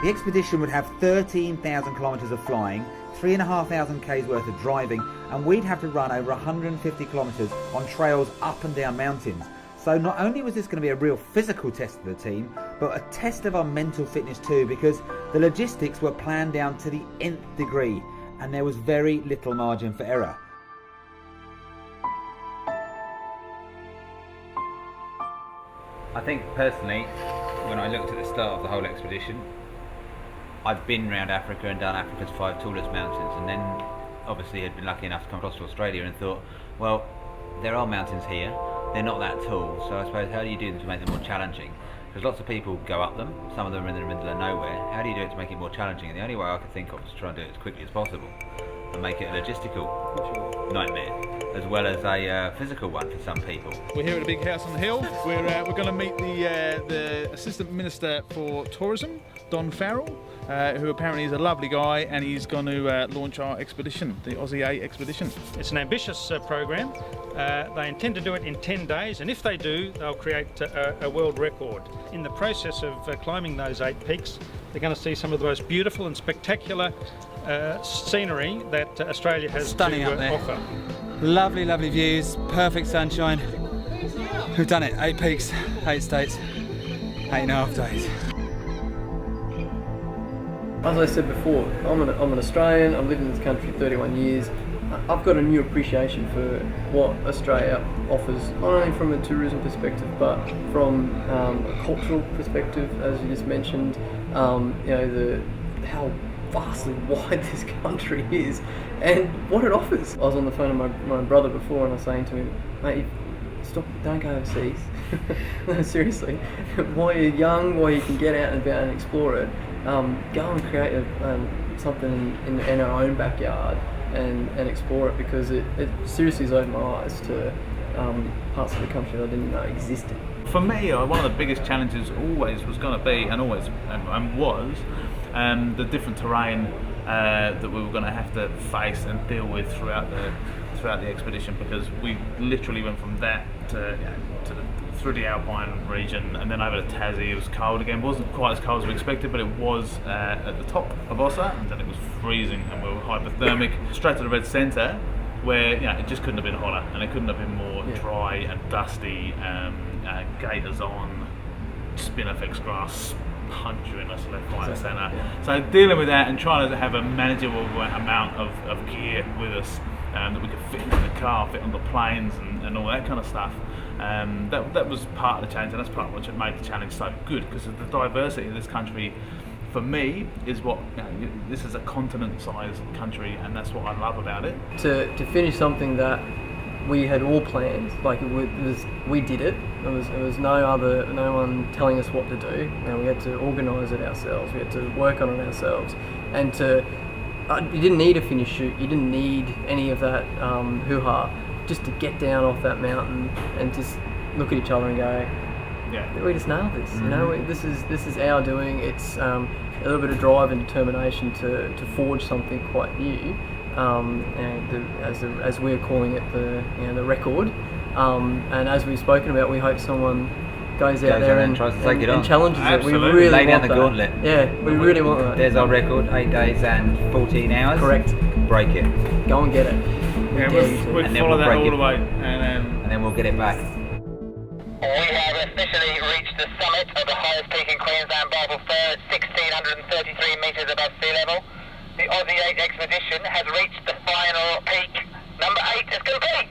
The expedition would have 13,000 kilometres of flying, 3,500 k's worth of driving, and we'd have to run over 150 kilometres on trails up and down mountains. So not only was this going to be a real physical test of the team, but a test of our mental fitness too, because the logistics were planned down to the nth degree, and there was very little margin for error. I think personally, when I looked at the start of the whole expedition, I'd been around Africa and done Africa's 5 tallest mountains, and then obviously had been lucky enough to come across to Australia and thought, well, there are mountains here, they're not that tall, so I suppose how do you do them to make them more challenging? Because lots of people go up them, some of them are in the middle of nowhere. How do you do it to make it more challenging? And the only way I could think of is to try and do it as quickly as possible and make it a logistical nightmare as well as a physical one for some people. We're here at a big house on the hill. We're going to meet the Assistant Minister for Tourism, Don Farrell, who apparently is a lovely guy, and he's going to launch our expedition, the Aussie A expedition. It's an ambitious program. They intend to do it in 10 days, and if they do, they'll create a world record. In the process of climbing those 8 peaks, they're going to see some of the most beautiful and spectacular scenery that Australia has Stunning to up there. offer. Lovely, lovely views, perfect sunshine. We've done it, 8 peaks, 8 states, 8.5 days. As I said before, I'm an Australian, I've lived in this country 31 years. I've got a new appreciation for what Australia offers, not only from a tourism perspective, but from a cultural perspective, as you just mentioned. How vastly wide this country is and what it offers. I was on the phone with my brother before, and I was saying to him, mate, stop, don't go overseas. No, seriously, while you're young, while you can get out and about and explore it, go and create something in our own backyard and explore it, because it seriously has opened my eyes to parts of the country that I didn't know existed. For me, one of the biggest challenges always was going to be, and was, the different terrain that we were going to have to face and deal with throughout the expedition, because we literally went from that through the Alpine region and then over to Tassie. It was cold again. It wasn't quite as cold as we expected, but it was at the top of Ossa, and then it was freezing and we were hypothermic. Straight to the red centre, where it just couldn't have been hotter, and it couldn't have been more dry and dusty. Gaiters on, spinifex grass punching us left, right and centre. So dealing with that and trying to have a manageable amount of gear with us that we could fit into the car, fit on the planes and all that kind of stuff. That was part of the challenge, and that's part of what made the challenge so good, because of the diversity of this country. For me, is what this is a continent-sized country, and that's what I love about it. To finish something that we had all planned, like we did it. There was no one telling us what to do. We had to organise it ourselves. We had to work on it ourselves, and you didn't need a finish shoot. You didn't need any of that hoo-ha. Just to get down off that mountain and just look at each other and go, we just nailed this. Mm-hmm. This is our doing. It's a little bit of drive and determination to forge something quite new, and as we're calling it, the record. And as we've spoken about, we hope someone goes out there and tries to take it on. And challenges Absolutely. it. We really lay down want the that. gauntlet. Yeah, we really want that. There's our record: 8 days and 14 hours. Correct. Break it. Go and get it. We'll follow that all the way, and then we'll get it back. We have officially reached the summit of the highest peak in Queensland, Barble Fair, at 1,633 metres above sea level. The Aussie 8 expedition has reached the final peak. Number 8 is complete.